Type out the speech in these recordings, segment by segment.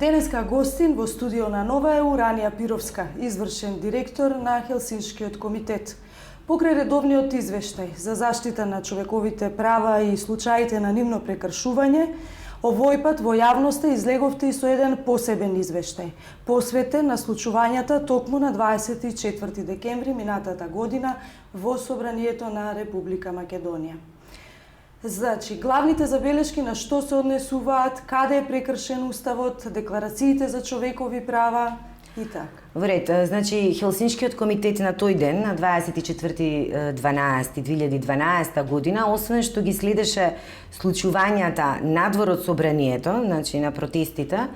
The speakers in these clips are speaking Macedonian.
Денеска гостин во студио на Нова е Уранија Пировска, извршен директор на Хелсиншкиот комитет. Покрај редовниот извештај за заштита на човековите права и случаите на нивно прекршување, овој пат во јавноста излеговте и со еден посебен извештај, посветен на случувањата токму на 24 декември минатата година во Собранието на Република Македонија. Значи, главните забелешки на што се однесуваат, каде е прекршен уставот, декларациите за човекови права и така. Во ред, значи Хелсиншкиот комитет на тој ден, на 24.12.2012 година, освен што ги следеше случувањата надвор од Собранието, значи на протестите,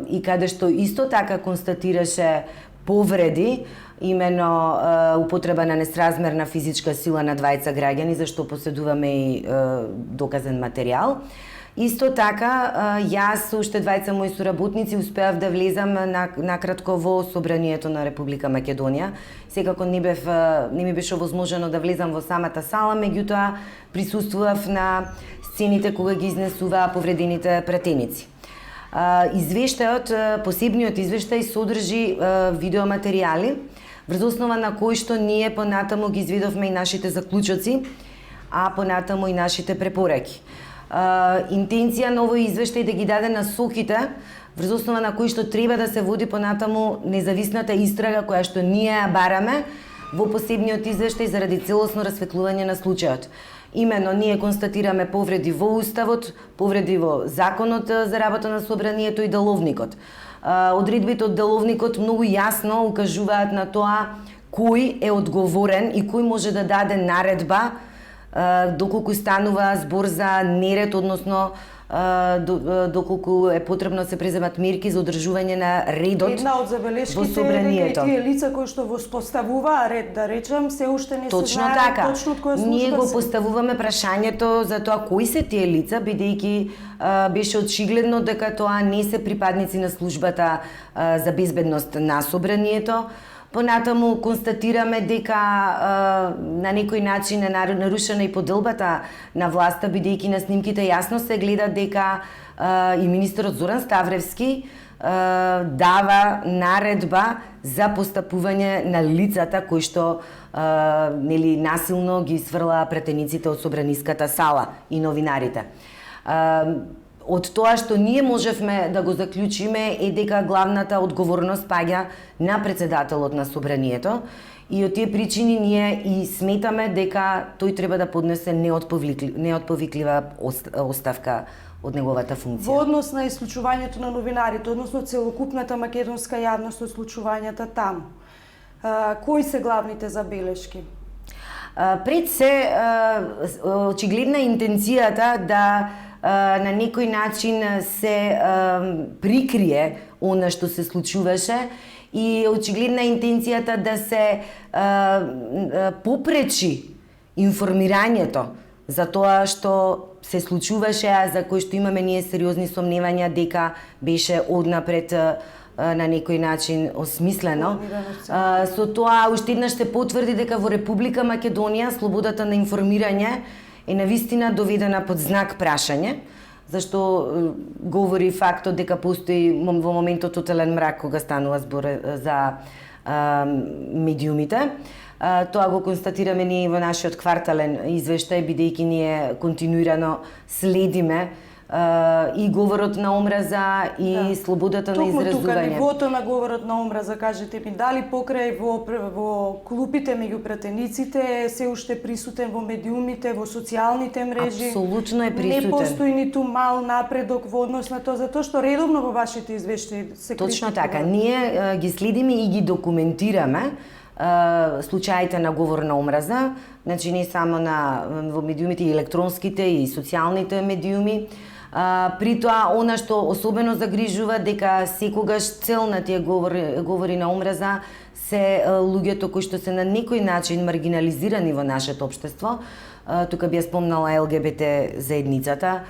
и каде што исто така констатираше повреди, имено употреба на несразмерна физичка сила на двајца граѓани, зашто поседуваме и доказен материјал. Исто така, јас со уште двајца мои соработници успеав да влезам накратко во Собранието на Република Македонија. Секако не ми беше возможено да влезам во самата сала, меѓутоа присуствував на сцените кога ги изнесуваа повредените пратеници. Извештајот, посебниот извештај содржи видеоматеријали, врз основа на кои што ние понатаму ги изведовме и нашите заклучоци, а понатаму и нашите препораки. Интенција на овој извештај да ги даде насоките врз основа на кои што треба да се води понатаму независната истрага која што ние ја бараме во посебниот извештај заради целосно расветлување на случајот. Имено, ние констатираме повреди во Уставот, повреди во Законот за работа на Собранието и Деловникот. Одредбите од Деловникот многу јасно укажуваат на тоа кој е одговорен и кој може да даде наредба доколку станува збор за неред, односно доколку е потребно се преземат мерки за одржување на редот во Собранието. Една од забелешките е дека тие лица кои што воспоставуваа ред, да речем, се уште не се знае точно од која служба се. Ние го поставуваме прашањето за тоа кои се тие лица, бидејќи беше очигледно дека тоа не се припадници на службата за безбедност на Собранието. Понатаму констатираме дека на некој начин е нарушена и поделбата на власта, бидејќи на снимките јасно се гледа дека и министерот Зоран Ставревски дава наредба за постапување на лицата кои што насилно ги сврла претениците од Собраниската сала и новинарите. Од тоа што ние можевме да го заклучиме е дека главната одговорност паѓа на председателот на Собранието и од тие причини ние и сметаме дека тој треба да поднесе неотповиклива оставка од неговата функција. Во однос на исклучувањето на новинарите, односно целокупната македонска јавност од случувањата таму, кои се главните забелешки? Пред се, очигледна интенцијата да на некој начин се прикрие она што се случуваше и очигледна интенцијата да се попречи информирањето за тоа што се случуваше, а за кој што имаме ние сериозни сомневања дека беше однапред на некој начин осмислено. Со тоа уште еднаш се потврди дека во Република Македонија слободата на информирање е навистина доведена под знак прашање, зашто говори фактот дека постои во моментот тотален мрак кога станува збор за медиумите. Тоа го констатираме ние во нашиот квартален извештај, бидејќи ние континуирано следиме и говорот на омраза и слободата на изразување. Токму тука нивото на говорот на омраза, кажете ми, дали покрај во клупите меѓу пратениците се уште присутен во медиумите, во социјалните мрежи? Апсолутно е присутен. Не постои ниту мал напредок во однос на тоа, затоа што редовно во вашите извештаи се критикува. Точно така, ние ги следиме и ги документираме случаите на говор на омраза, значи не само во медиумите, и електронските и социјалните медиуми. При тоа, она што особено загрижува дека секогаш цел на тие говори на омраза се луѓето кои што се на некој начин маргинализирани во нашето општество. Тука би ја спомнала ЛГБТ заедницата.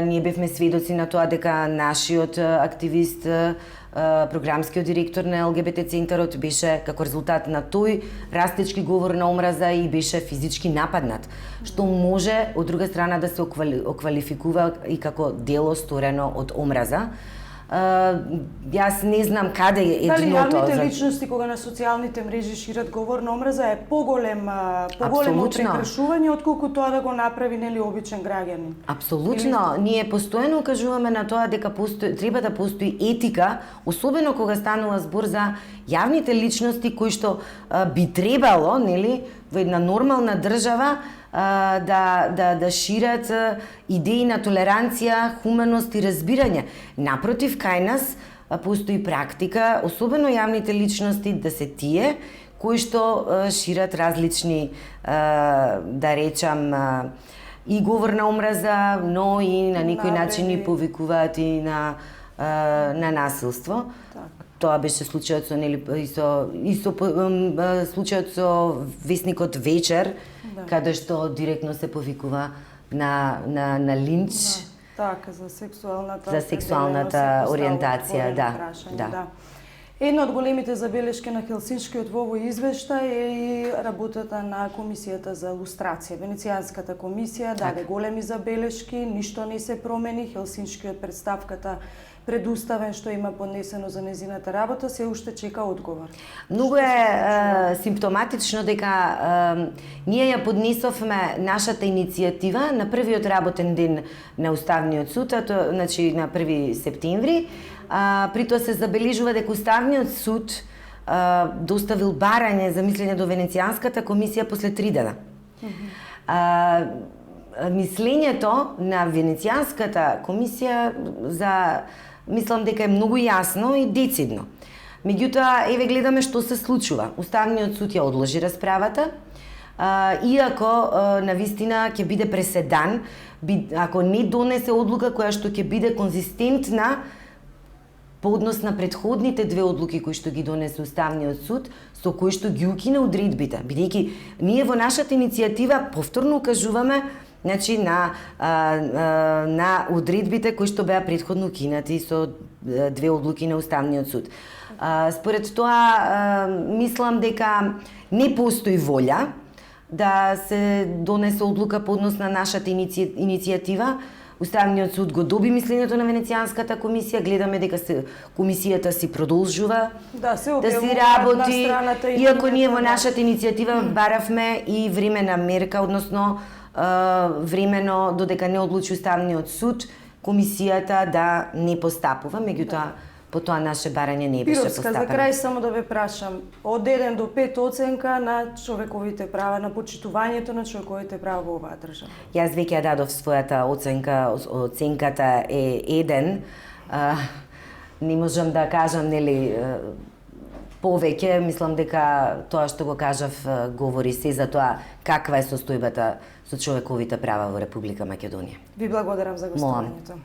Ние бевме сведоци на тоа дека нашиот активист, програмскиот директор на ЛГБТ центарот беше како резултат на тој растечки говор на омраза и беше физички нападнат, што може од друга страна да се оквалификува и како дело сторено од омраза. Јас не знам каде е дали дното. јавните личности кога на социјалните мрежи шират говор на омраза е поголемо прекршување отколку тоа да го направи нели обичен граѓанин. Апсолутно. Ние постојано кажуваме на тоа дека треба да постои етика, особено кога станува збор за јавните личности кои што би требало, нели, во една нормална држава да шират идеи на толеранција, хуманост и разбирање. Напротив, кај нас постои практика, особено јавните личности, да се тие кои што шират различни, да речам, и говор на омраза, но и на некој начин и повикуваат и на насилство. Тоа беше случајот со случајот со весникот Вечер, каде што директно се повикува на линч. Така, за сексуалната ориентација, да. Една од големите забелешки на Хелсиншкиот во овој извештај е и работата на Комисијата за лустрација. Венецијанската комисија даде големи забелешки, ништо не се промени, Хелсиншкиот представката предуставен што има поднесено за незината работа, се уште чека одговор. Многу е симптоматично дека ние ја поднесовме нашата иницијатива на првиот работен ден на Уставниот суд, значи на 1 септември. При тоа се забележува дека Уставниот суд доставил барање за мислење до Венецијанската комисија после 3 дена. Мислењето на Венецијанската комисија мислам дека е многу јасно и децидно. Меѓутоа, еве гледаме што се случува. Уставниот суд ја одложи расправата, иако навистина ќе биде преседан, ако не донесе одлука која што ќе биде конзистентна по однос на предходните 2 одлуки кои што ги донесе Уставниот суд, со кои што ги укина одредбите, бидејќи ние во нашата иницијатива повторно укажуваме значи на одредбите кои што беа претходно укинати со 2 одлуки на Уставниот суд. Според тоа мислам дека не постои волја да се донесе одлука по однос на нашата иницијатива. Уставниот суд го доби мислењето на Венецијанската комисија, гледаме дека комисијата си продолжува да си работи, иако ние во нашата иницијатива баравме и времена мерка, односно времено додека не одлучи Уставниот суд, комисијата да не постапува, меѓутоа по тоа наше барање не беше постапено. За крај само да ве прашам, од 1 до 5 оценка на човековите права, на почитувањето на човековите права во оваа држава? Јас веќе ја дадов својата оценка, оценката е 1. Не можам да кажам, нели, повеќе, мислам дека тоа што го кажав говори се за тоа каква е состојбата со човековите права во Република Македонија. Ви благодарам за гостувањето.